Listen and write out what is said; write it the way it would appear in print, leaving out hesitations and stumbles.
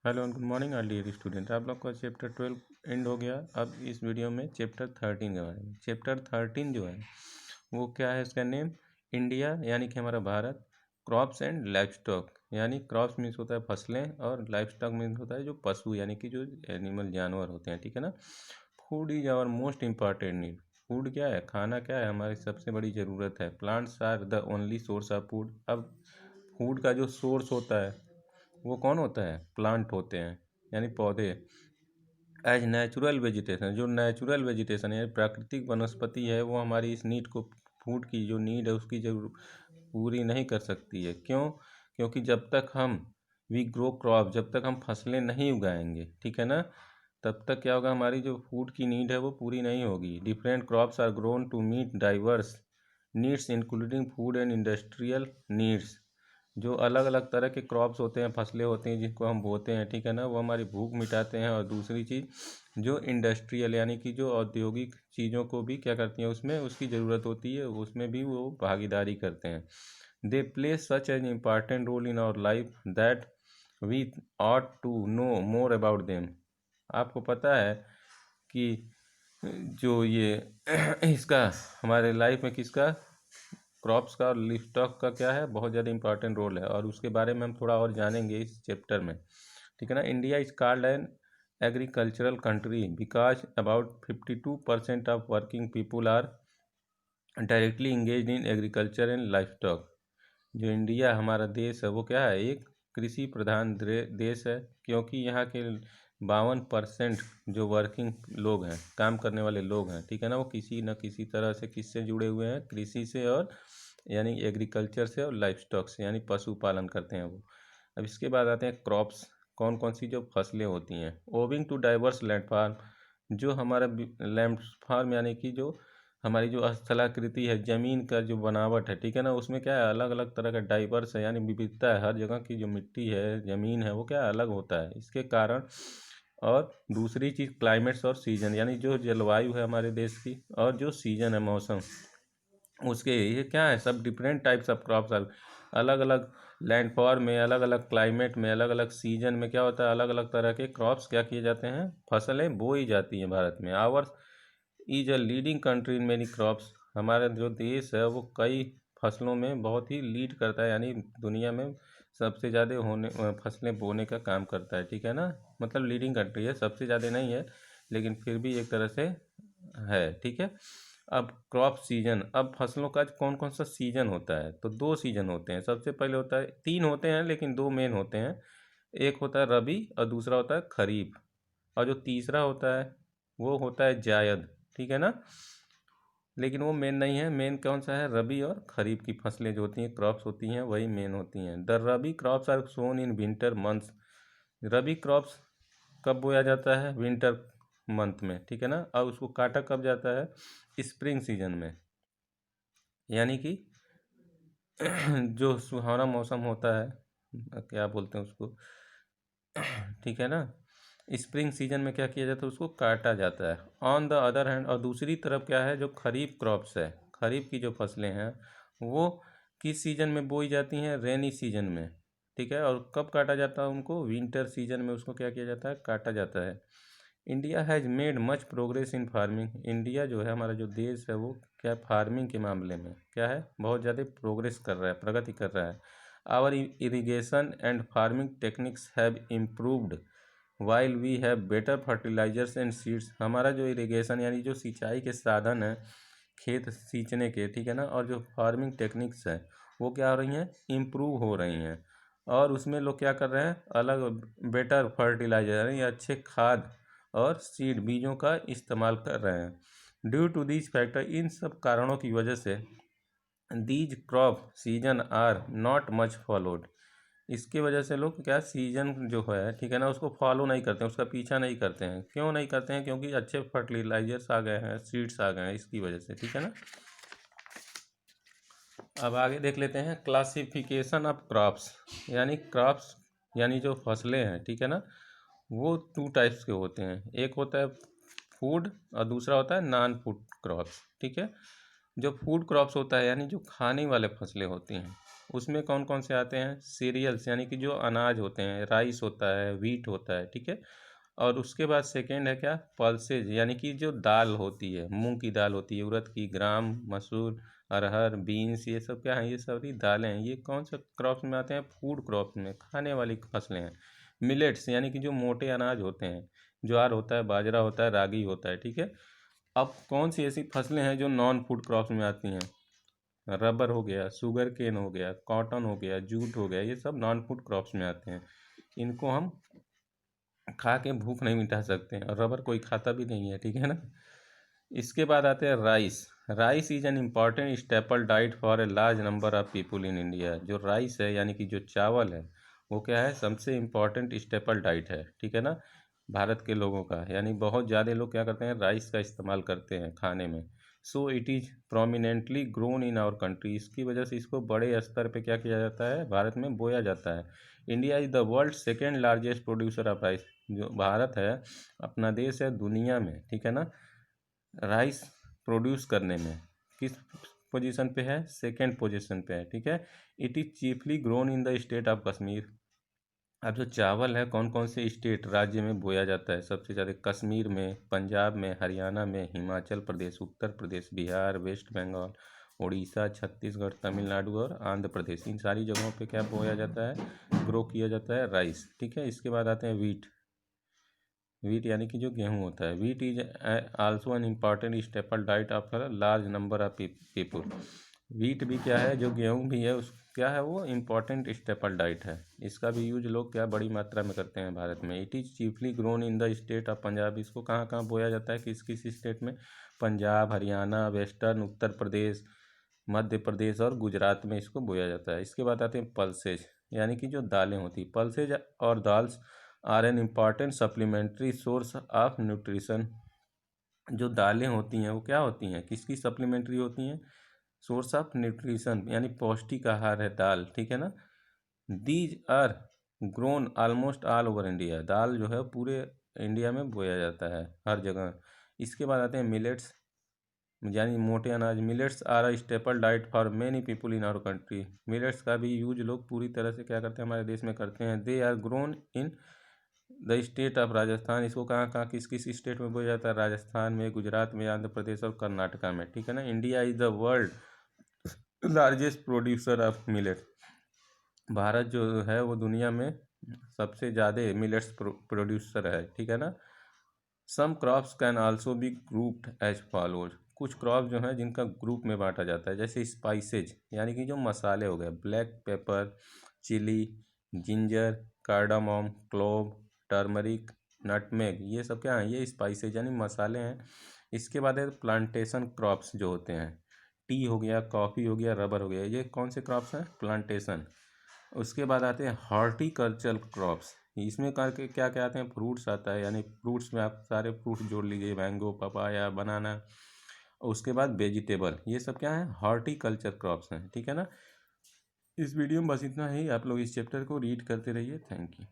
Hello and good morning all dear student. आप लोग का चैप्टर 12 एंड हो गया। अब इस वीडियो में चैप्टर 13 के बारे में। चैप्टर 13 जो है वो क्या है, इसका नेम इंडिया यानी कि हमारा Bharat, crops and life stock. यानी क्रॉप्स मीन्स होता है फसलें और लाइफ स्टॉक मीन्स होता है जो पशु यानी कि जो एनिमल जानवर होते हैं, ठीक है ना। Food is our most important need. Food क्या है, खाना क्या है, हमारी सबसे बड़ी ज़रूरत है। Plants are the only source of food. अब फूड का जो सोर्स होता है वो कौन होता है, प्लांट होते हैं यानी पौधे। एज नेचुरल वेजिटेशन, जो नेचुरल वेजिटेशन है प्राकृतिक वनस्पति है, वो हमारी इस नीड को, फूड की जो नीड है उसकी जरूर पूरी नहीं कर सकती है। क्यों? क्योंकि जब तक हम वी ग्रो क्रॉप, जब तक हम फसलें नहीं उगाएंगे, ठीक है ना, तब तक क्या होगा, हमारी जो फूड की नीड है वो पूरी नहीं होगी। Different crops are grown to meet diverse needs including food and industrial needs. जो अलग अलग तरह के क्रॉप्स होते हैं, फसलें होती हैं जिनको हम बोते हैं, ठीक है ना, वो हमारी भूख मिटाते हैं। और दूसरी चीज़ जो इंडस्ट्रियल यानी कि जो औद्योगिक चीज़ों को भी क्या करती हैं, उसमें उसकी ज़रूरत होती है, उसमें भी वो भागीदारी करते हैं। They play such an important role in our life that we ought to know more about them. आपको पता है कि जो ये इसका हमारे लाइफ में किसका, क्रॉप्स का और लिवस्टॉक का क्या है, बहुत ज़्यादा इंपॉर्टेंट रोल है। और उसके बारे में हम थोड़ा और जानेंगे इस चैप्टर में, ठीक है ना। India is called an agricultural country because about 52% of working people are directly engage in agriculture and livestock. जो इंडिया हमारा देश है वो क्या है, एक कृषि प्रधान देश है, क्योंकि यहाँ के 52% जो वर्किंग लोग हैं, काम करने वाले लोग हैं, ठीक है ना, वो किसी न किसी तरह से किससे जुड़े हुए हैं, कृषि से, और यानी एग्रीकल्चर से और लाइफ स्टॉक से, यानी पशुपालन करते हैं वो। अब इसके बाद आते हैं क्रॉप्स, कौन कौन सी जो फसलें होती हैं। Owing to diverse land farm, जो हमारा लैंड फार्म यानी कि जो हमारी जो स्थलाकृति है, ज़मीन का जो बनावट है, ठीक है ना, उसमें क्या है, अलग अलग तरह का डाइवर्स है यानी विविधता है। हर जगह की जो मिट्टी है, ज़मीन है, वो क्या है, अलग होता है इसके कारण। और दूसरी चीज़ क्लाइमेट्स और सीजन, यानी जो जलवायु है हमारे देश की और जो सीजन है, मौसम, उसके ये क्या है, सब different types of crops are. अलग अलग लैंडफॉर्म में, अलग अलग क्लाइमेट में, अलग अलग सीजन में क्या होता है, अलग अलग तरह के क्रॉप्स क्या किए जाते हैं, फसलें बोई जाती हैं भारत में। Our is a leading country in many crops, हमारा जो देश है वो कई फसलों में बहुत ही लीड करता है, यानी दुनिया में सबसे ज़्यादा होने फसलें बोने का काम करता है, ठीक है ना। मतलब लीडिंग कंट्री है, सबसे ज़्यादा नहीं है लेकिन फिर भी एक तरह से है, ठीक है। अब क्रॉप सीजन, अब फसलों का कौन कौन सा सीजन होता है, तो दो सीजन होते हैं। सबसे पहले होता है, तीन होते हैं लेकिन दो मेन होते हैं। एक होता है रबी और दूसरा होता है खरीफ, और जो तीसरा होता है वो होता है जायद, ठीक है ना। लेकिन वो मेन नहीं है, मेन कौन सा है, रबी और खरीफ की फसलें जो होती हैं, क्रॉप्स होती हैं, वही मेन होती हैं। The rabi crops are sown in winter months, rabi crops कब बोया जाता है, विंटर मंथ में, ठीक है ना। और उसको काटा कब जाता है, स्प्रिंग सीजन में, यानी कि जो सुहावना मौसम होता है, क्या बोलते हैं उसको, ठीक है ना, स्प्रिंग सीजन में क्या किया जाता है, उसको काटा जाता है। ऑन द अदर हैंड, और दूसरी तरफ क्या है, जो खरीफ क्रॉप्स है, खरीफ की जो फसलें हैं वो किस सीजन में बोई जाती हैं, रेनी सीजन में, ठीक है। और कब काटा जाता है उनको, विंटर सीजन में उसको क्या किया जाता है, काटा जाता है। India has made much progress in farming, India जो है हमारा जो देश है वो क्या, फार्मिंग के मामले में क्या है, बहुत ज़्यादा प्रोग्रेस कर रहा है, प्रगति कर रहा है। Our irrigation and farming techniques have improved while we have better fertilisers and seeds, हमारा जो इरिगेशन यानी जो सिंचाई के साधन हैं खेत सींचने के, ठीक है ना, और जो फार्मिंग टेक्निक्स हैं वो क्या हो रही हैं, इम्प्रूव हो रही हैं। और उसमें लोग क्या कर रहे हैं, अलग बेटर फर्टिलाइजर यानी अच्छे खाद और सीड बीजों का इस्तेमाल कर रहे हैं। ड्यू टू दीज फैक्टर, इन सब कारणों की वजह से these crop season are not much followed, इसकी वजह से लोग क्या, सीजन जो है, ठीक है ना, उसको फॉलो नहीं करते हैं, उसका पीछा नहीं करते हैं। क्यों नहीं करते हैं, क्योंकि अच्छे फर्टिलाइजर्स आ गए हैं, सीड्स आ गए हैं, इसकी वजह से, ठीक है ना। अब आगे देख लेते हैं क्लासिफिकेशन ऑफ क्रॉप्स, यानी क्रॉप्स यानी जो फसलें हैं, ठीक है ना, वो टू टाइप्स के होते हैं। एक होता है फूड और दूसरा होता है नॉन फूड क्रॉप्स, ठीक है। जो फूड क्रॉप्स होता है यानी जो खाने वाले फसलें होती हैं, उसमें कौन कौन से आते हैं, सीरियल्स यानी कि जो अनाज होते हैं, राइस होता है, व्हीट होता है, ठीक है। और उसके बाद सेकेंड है क्या, पल्सेज यानी कि जो दाल होती है, मूंग की दाल होती है, उड़द की, ग्राम, मसूर, अरहर, बीन्स, ये सब क्या है, ये सारी दालें हैं। ये कौन सा क्रॉप्स में आते हैं, फूड क्रॉप्स में, खाने वाली फसलें हैं। मिलेट्स यानी कि जो मोटे अनाज होते हैं, ज्वार होता है, बाजरा होता है, रागी होता है, ठीक है। अब कौन सी ऐसी फसलें हैं जो नॉन फूड क्रॉप्स में आती हैं, रबर हो गया, शुगर केन हो गया, कॉटन हो गया, जूट हो गया, ये सब नॉन फूड क्रॉप्स में आते हैं। इनको हम खा के भूख नहीं मिटा सकते हैं, और रबर कोई खाता भी नहीं है, ठीक है ना। इसके बाद आते हैं rice. Rice is an important staple diet for a large number of people in India. जो राइस है यानी कि जो चावल है, वो क्या है, सबसे इम्पॉर्टेंट स्टेपल डाइट है, ठीक है ना, भारत के लोगों का। यानी बहुत ज़्यादा लोग क्या करते हैं, राइस का इस्तेमाल करते हैं खाने में। So it is prominently grown in our country. इसकी वजह से इसको बड़े स्तर पे क्या किया जाता है, भारत में बोया जाता है। India is the world second largest producer of rice. जो भारत है, अपना देश है दुनिया में, ठीक है ना, राइस प्रोड्यूस करने में किस पोजीशन पे है, सेकेंड पोजीशन पे है, ठीक है। It is chiefly grown in the state of Kashmir. अब जो चावल है, कौन कौन से स्टेट, राज्य में बोया जाता है, सबसे ज़्यादा कश्मीर में, पंजाब में, हरियाणा में, हिमाचल प्रदेश, उत्तर प्रदेश, बिहार, वेस्ट बंगाल, उड़ीसा, छत्तीसगढ़, तमिलनाडु और आंध्र प्रदेश। इन सारी जगहों पे क्या बोया जाता है, ग्रो किया जाता है राइस, ठीक है। इसके बाद आते हैं वीट। वीट यानी कि जो गेहूँ होता है, wheat is also an important staple diet of large number of people. Wheat भी क्या है, जो गेहूँ भी है, उस क्या है, वो इम्पॉर्टेंट स्टेपल डाइट है। इसका भी यूज लोग क्या बड़ी मात्रा में करते हैं भारत में। It is chiefly grown in the state of Punjab. इसको कहाँ कहाँ बोया जाता है, किस किस स्टेट में, पंजाब, हरियाणा, वेस्टर्न, उत्तर प्रदेश, मध्य प्रदेश और गुजरात में इसको बोया जाता है। इसके बाद आते हैं पल्सेज यानी कि जो दालें होती हैं। पल्सेज और dals are an important supplementary source of nutrition. जो दालें होती हैं वो क्या होती हैं, किसकी सप्लीमेंट्री होती हैं, सोर्स ऑफ न्यूट्रिशन यानी पौष्टिक आहार है दाल, ठीक है ना। These are grown almost all over India. दाल जो है पूरे इंडिया में बोया जाता है, हर जगह। इसके बाद आते हैं मिलेट्स यानी मोटे अनाज। Millets are a staple diet for many people in our country. Millets का भी यूज लोग पूरी तरह से क्या करते हैं, हमारे देश में करते हैं। They are grown in the state of Rajasthan. इसको कहाँ कहाँ किस किस स्टेट में बोया जाता है, राजस्थान में, गुजरात में, आंध्र प्रदेश और कर्नाटका में, ठीक है ना। India is the world largest producer of millet. Bharat जो है वो दुनिया में सबसे ज़्यादा मिलेट्स प्रोड्यूसर है, ठीक है ना। Some crops can also be grouped as follows. कुछ क्रॉप जो हैं जिनका ग्रुप में बांटा जाता है, जैसे स्पाइसेज यानी कि जो मसाले हो गए, black pepper, chilli, ginger, cardamom, clove, turmeric, nutmeg, ये सब क्या है, ये स्पाइसेज यानी मसाले हैं। इसके बाद है प्लांटेशन क्रॉप्स जो होते हैं, टी हो गया, कॉफ़ी हो गया, रबर हो गया, ये कौन से क्रॉप्स हैं, प्लांटेशन। उसके बाद आते हैं हॉर्टिकल्चर क्रॉप्स। इसमें करके क्या क्या आते हैं, फ्रूट्स आता है, यानी फ्रूट्स में आप सारे फ्रूट्स जोड़ लीजिए, मैंगो, पपाया, बनाना। उसके बाद वेजिटेबल, ये सब क्या है, हॉर्टिकल्चर क्रॉप्स हैं, ठीक है ना। इस वीडियो में बस इतना ही। आप लोग इस चैप्टर को रीड करते रहिए। Thank you.